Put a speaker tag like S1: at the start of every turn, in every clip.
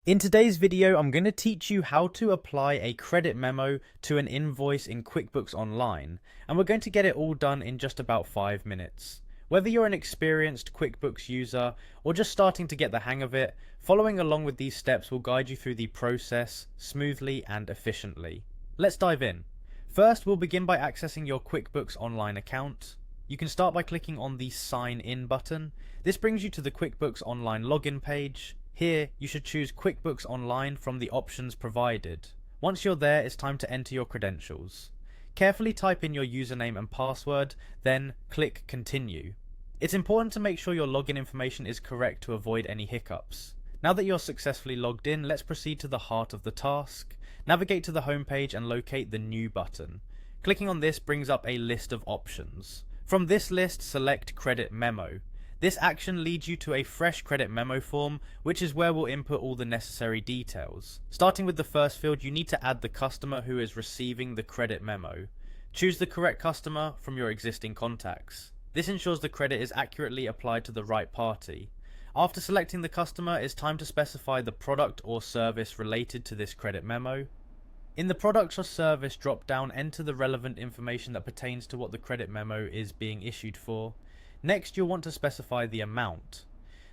S1: In today's video, I'm going to teach you how to apply a credit memo to an invoice in QuickBooks Online, and we're going to get it all done in just about 5 minutes. Whether you're an experienced QuickBooks user or just starting to get the hang of it, following along with these steps will guide you through the process smoothly and efficiently. Let's dive in. First, we'll begin by accessing your QuickBooks Online account. You can start by clicking on the Sign In button. This brings you to the QuickBooks Online login page. Here, you should choose QuickBooks Online from the options provided. Once you're there, it's time to enter your credentials. Carefully type in your username and password, then click Continue. It's important to make sure your login information is correct to avoid any hiccups. Now that you're successfully logged in, let's proceed to the heart of the task. Navigate to the home page and locate the New button. Clicking on this brings up a list of options. From this list, select Credit Memo. This action leads you to a fresh credit memo form, which is where we'll input all the necessary details. Starting with the first field, you need to add the customer who is receiving the credit memo. Choose the correct customer from your existing contacts. This ensures the credit is accurately applied to the right party. After selecting the customer, it's time to specify the product or service related to this credit memo. In the products or service drop-down, enter the relevant information that pertains to what the credit memo is being issued for. Next, you'll want to specify the amount.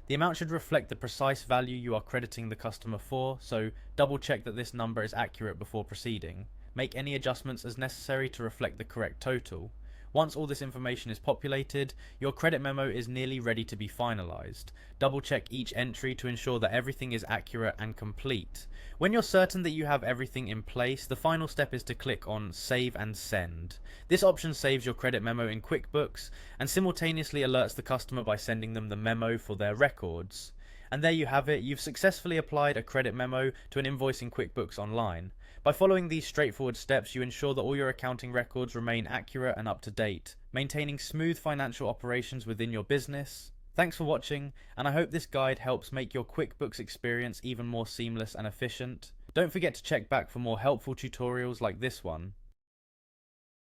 S1: The amount should reflect the precise value you are crediting the customer for, so double check that this number is accurate before proceeding. Make any adjustments as necessary to reflect the correct total. Once all this information is populated, your credit memo is nearly ready to be finalized. Double check each entry to ensure that everything is accurate and complete. When you're certain that you have everything in place, the final step is to click on Save and Send. This option saves your credit memo in QuickBooks and simultaneously alerts the customer by sending them the memo for their records. And there you have it, you've successfully applied a credit memo to an invoice in QuickBooks Online. By following these straightforward steps, you ensure that all your accounting records remain accurate and up to date, maintaining smooth financial operations within your business. Thanks for watching, and I hope this guide helps make your QuickBooks experience even more seamless and efficient. Don't forget to check back for more helpful tutorials like this one.